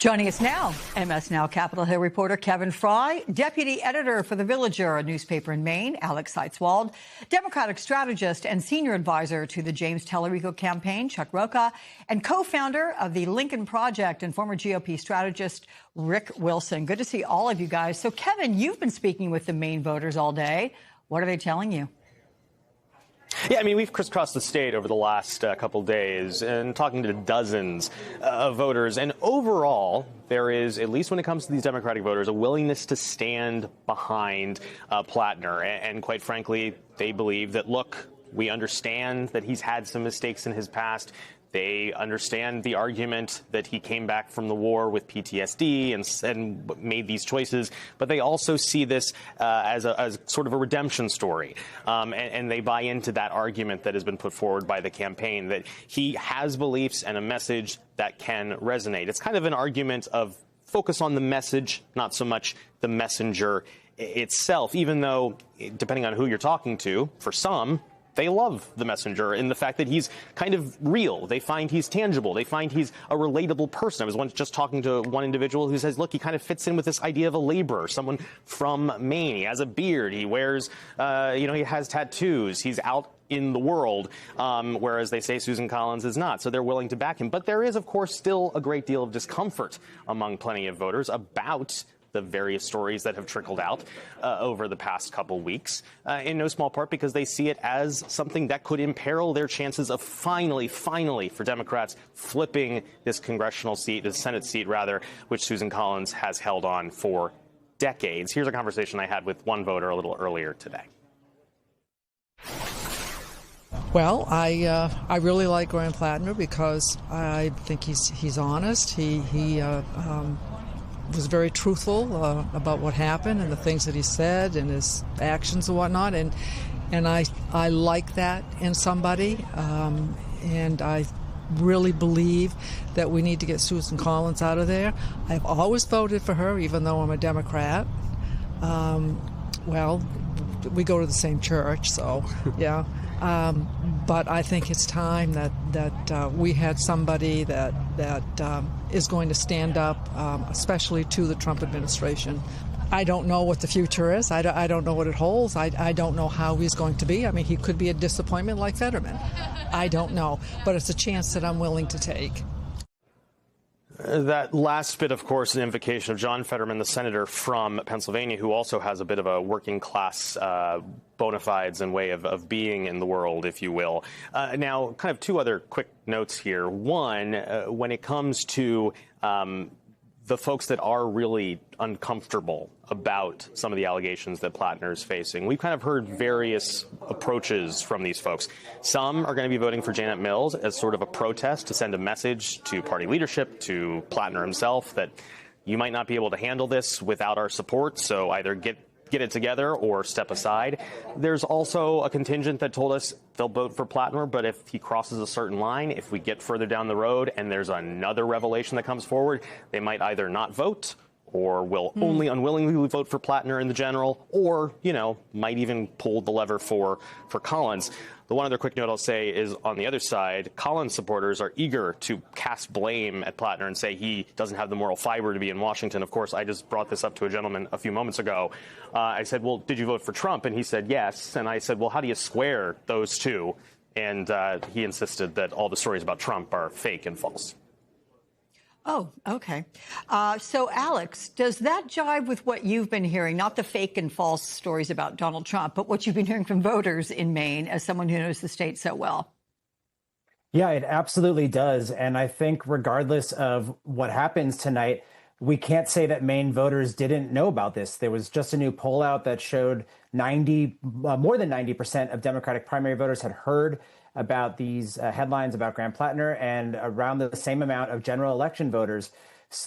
Joining us now, MS Now Capitol Hill reporter Kevin Fry, deputy editor for The Villager, a newspaper in Maine, Alex Seitzwald, Democratic strategist and senior advisor to the James Tallarico campaign, Chuck Rocha, and co-founder of the Lincoln Project and former GOP strategist Rick Wilson. Good to see all of you guys. So, Kevin, you've been speaking with the Maine voters all day. What are they telling you? Yeah, I mean, we've crisscrossed the state over the last couple days and talking to dozens of voters. And overall, there is, at least when it comes to these Democratic voters, a willingness to stand behind Plattner. And quite frankly, they believe that, look, we understand that he's had some mistakes in his past. They understand the argument that he came back from the war with PTSD and made these choices, but they also see this as sort of a redemption story. And they buy into that argument that has been put forward by the campaign, that he has beliefs and a message that can resonate. It's kind of an argument of focus on the message, not so much the messenger itself, even though, depending on who you're talking to, for some, they love the messenger in the fact that he's kind of real. They find he's tangible. They find he's a relatable person. I was once just talking to one individual who says, look, he kind of fits in with this idea of a laborer, someone from Maine. He has a beard. He wears, he has tattoos. He's out in the world, whereas they say Susan Collins is not. So they're willing to back him. But there is, of course, still a great deal of discomfort among plenty of voters about the various stories that have trickled out over the past couple weeks, in no small part because they see it as something that could imperil their chances of finally, for Democrats flipping this congressional seat, the Senate seat, rather, which Susan Collins has held on for decades. Here's a conversation I had with one voter a little earlier today. Well, I really like Graham Plattner because I think he's honest. He was very truthful about what happened and the things that he said and his actions and whatnot, and I like that in somebody, and I really believe that we need to get Susan Collins out of there. I've always voted for her, even though I'm a Democrat. Well, we go to the same church, so yeah. But I think it's time that we had somebody that is going to stand up, especially to the Trump administration. I don't know what the future is. I don't know what it holds. I don't know how he's going to be. I mean, he could be a disappointment like Fetterman. I don't know. But it's a chance that I'm willing to take. That last bit, of course, an invocation of John Fetterman, the senator from Pennsylvania, who also has a bit of a working class bona fides and way of being in the world, if you will. Now, kind of two other quick notes here. One, when it comes to the folks that are really uncomfortable about some of the allegations that Plattner is facing, we've kind of heard various approaches from these folks. Some are going to be voting for Janet Mills as sort of a protest to send a message to party leadership, to Plattner himself, that you might not be able to handle this without our support, so either get it together or step aside. There's also a contingent that told us they'll vote for Plattner, but if he crosses a certain line, if we get further down the road and there's another revelation that comes forward, they might either not vote or will only unwillingly vote for Plattner in the general, or, might even pull the lever for Collins. The one other quick note I'll say is on the other side, Collins supporters are eager to cast blame at Plattner and say he doesn't have the moral fiber to be in Washington. Of course, I just brought this up to a gentleman a few moments ago. I said, well, did you vote for Trump? And he said, yes. And I said, well, how do you square those two? And he insisted that all the stories about Trump are fake and false. Oh, okay. So, Alex, does that jive with what you've been hearing, not the fake and false stories about Donald Trump, but what you've been hearing from voters in Maine as someone who knows the state so well? Yeah, it absolutely does. And I think regardless of what happens tonight, we can't say that Maine voters didn't know about this. There was just a new poll out that showed more than 90% of Democratic primary voters had heard about these headlines about Graham Plattner, and around the same amount of general election voters.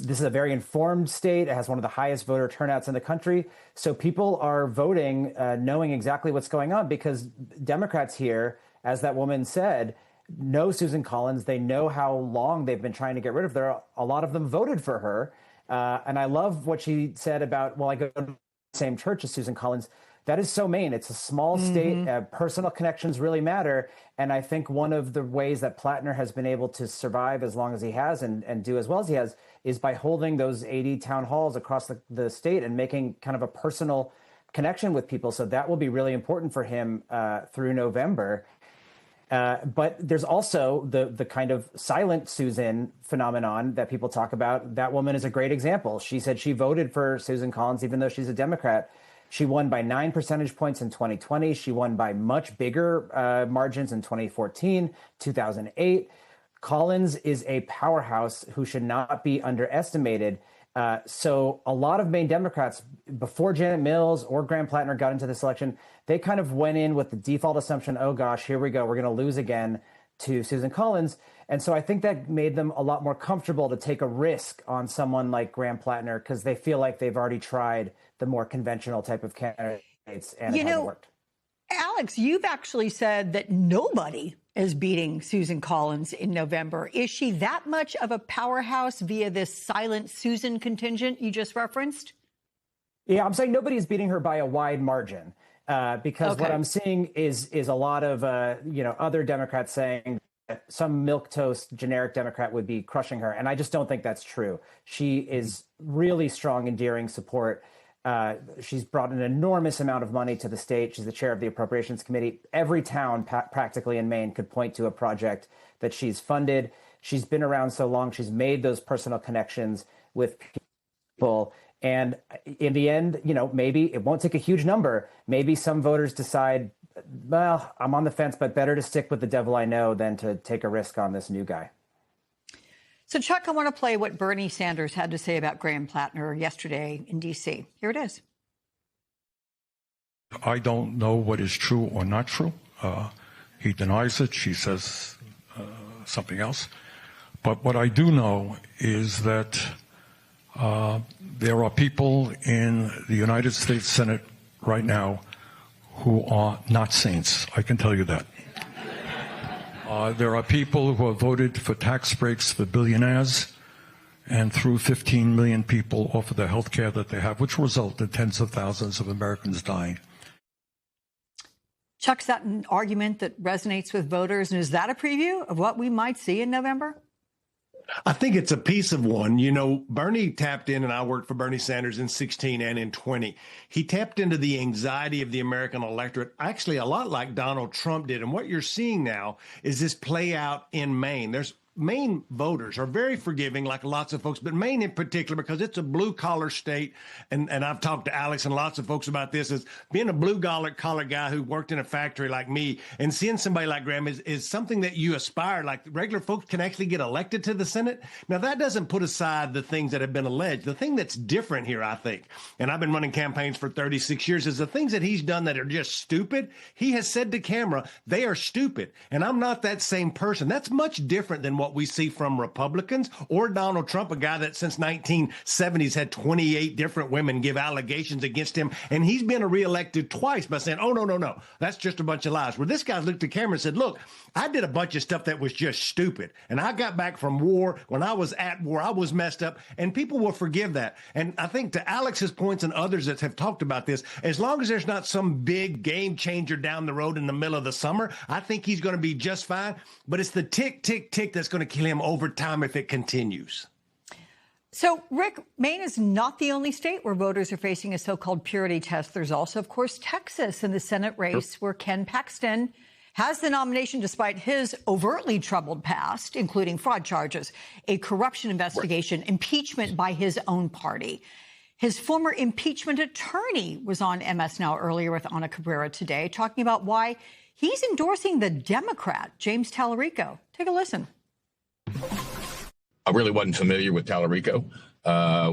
This is a very informed state. It has one of the highest voter turnouts in the country. So people are voting knowing exactly what's going on, because Democrats here, as that woman said, know Susan Collins. They know how long they've been trying to get rid of her. A lot of them voted for her. And I love what she said about, well, I go to the same church as Susan Collins. that is so Maine. It's a small state. Personal connections really matter. And I think one of the ways that Plattner has been able to survive as long as he has and do as well as he has is by holding those 80 town halls across the state and making kind of a personal connection with people. So that will be really important for him through November. But there's also the kind of silent Susan phenomenon that people talk about. That woman is a great example. She said she voted for Susan Collins, even though she's a Democrat. She won by 9 percentage points in 2020. She won by much bigger margins in 2014, 2008. Collins is a powerhouse who should not be underestimated. So a lot of Maine Democrats, before Janet Mills or Graham Plattner got into this election, they kind of went in with the default assumption, oh gosh, here we go, we're going to lose again to Susan Collins. And so I think that made them a lot more comfortable to take a risk on someone like Graham Plattner because they feel like they've already tried the more conventional type of candidates and it hasn't worked. Alex, you've actually said that nobody is beating Susan Collins in November. Is she that much of a powerhouse via this silent Susan contingent you just referenced? Yeah, I'm saying nobody is beating her by a wide margin because what I'm seeing is a lot of other Democrats saying that some milquetoast generic Democrat would be crushing her, and I just don't think that's true. She is really strong, endearing support. She's brought an enormous amount of money to the state. She's the chair of the Appropriations Committee. Every town practically in Maine could point to a project that she's funded. She's been around so long. She's made those personal connections with people. And in the end, maybe it won't take a huge number. Maybe some voters decide, well, I'm on the fence, but better to stick with the devil I know than to take a risk on this new guy. So, Chuck, I want to play what Bernie Sanders had to say about Graham Plattner yesterday in D.C. Here it is. I don't know what is true or not true. He denies it. She says something else. But what I do know is that there are people in the United States Senate right now who are not saints. I can tell you that. There are people who have voted for tax breaks for billionaires and threw 15 million people off of the health care that they have, which result in tens of thousands of Americans dying. Chuck, is that an argument that resonates with voters? And is that a preview of what we might see in November? I think it's a piece of one. Bernie tapped in, and I worked for Bernie Sanders in 2016 and in 2020. He tapped into the anxiety of the American electorate, actually a lot like Donald Trump did. And what you're seeing now is this play out in Maine. Maine voters are very forgiving, like lots of folks, but Maine in particular, because it's a blue collar state. And I've talked to Alex and lots of folks about this, is being a blue collar guy who worked in a factory like me and seeing somebody like Graham is something that you aspire, like regular folks can actually get elected to the Senate. Now, that doesn't put aside the things that have been alleged. The thing that's different here, I think, and I've been running campaigns for 36 years, is the things that he's done that are just stupid. He has said to camera, they are stupid. And I'm not that same person. That's much different than what we see from Republicans or Donald Trump, a guy that since 1970s had 28 different women give allegations against him. And he's been reelected twice by saying, oh, no, that's just a bunch of lies. Where this guy looked at the camera and said, look, I did a bunch of stuff that was just stupid. And I got back from war. When I was at war, I was messed up. And people will forgive that. And I think to Alex's points and others that have talked about this, as long as there's not some big game changer down the road in the middle of the summer, I think he's going to be just fine. But it's the tick, tick, tick that's going to kill him over time if it continues. So, Rick, Maine is not the only state where voters are facing a so-called purity test. There's also, of course, Texas in the Senate race where Ken Paxton has the nomination despite his overtly troubled past, including fraud charges, a corruption investigation, impeachment by his own party. His former impeachment attorney was on MS Now earlier with Ana Cabrera today, talking about why he's endorsing the Democrat, James Tallarico. Take a listen. I really wasn't familiar with Tallarico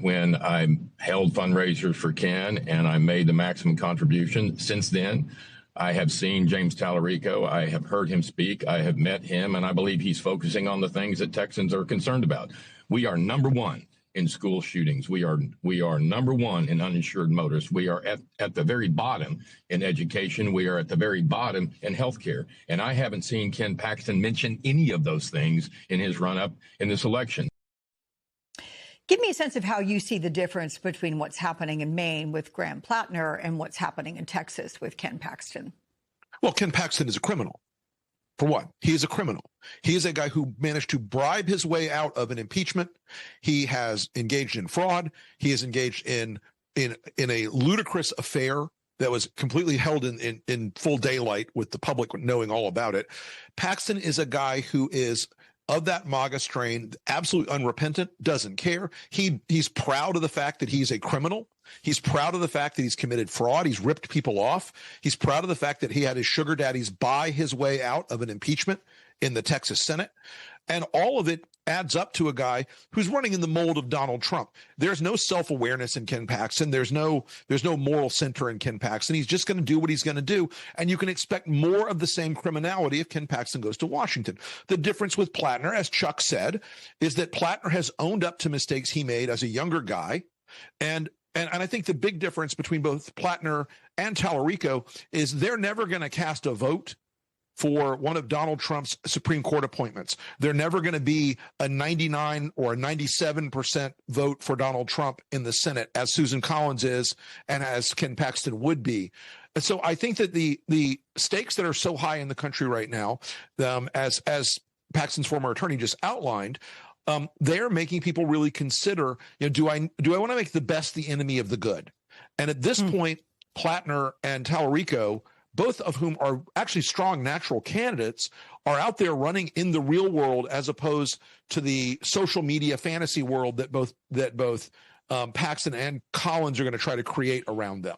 when I held fundraisers for Ken and I made the maximum contribution. Since then, I have seen James Tallarico. I have heard him speak. I have met him, and I believe he's focusing on the things that Texans are concerned about. We are number one in school shootings. We are number one in uninsured motorists. We are at the very bottom in education. We are at the very bottom in healthcare. And I haven't seen Ken Paxton mention any of those things in his run-up in this election. Give me a sense of how you see the difference between what's happening in Maine with Graham Plattner and what's happening in Texas with Ken Paxton. Well, Ken Paxton is a criminal. For what? He is a criminal. He is a guy who managed to bribe his way out of an impeachment. He has engaged in fraud. He is engaged in a ludicrous affair that was completely held in full daylight with the public knowing all about it. Paxton is a guy who is of that MAGA strain, absolutely unrepentant, doesn't care. He's proud of the fact that he's a criminal. He's proud of the fact that he's committed fraud. He's ripped people off. He's proud of the fact that he had his sugar daddies buy his way out of an impeachment in the Texas Senate. And all of it adds up to a guy who's running in the mold of Donald Trump. There's no self-awareness in Ken Paxton. There's no moral center in Ken Paxton. He's just going to do what he's going to do. And you can expect more of the same criminality if Ken Paxton goes to Washington. The difference with Plattner, as Chuck said, is that Plattner has owned up to mistakes he made as a younger guy. And I think the big difference between both Plattner and Tallarico is they're never going to cast a vote for one of Donald Trump's Supreme Court appointments. They're never going to be a 99 or a 97% vote for Donald Trump in the Senate, as Susan Collins is and as Ken Paxton would be. And so I think that the stakes that are so high in the country right now, as Paxton's former attorney just outlined, they're making people really consider, do I want to make the best the enemy of the good? And at this point, Plattner and Tallarico, both of whom are actually strong natural candidates, are out there running in the real world as opposed to the social media fantasy world that both Paxton and Collins are going to try to create around them.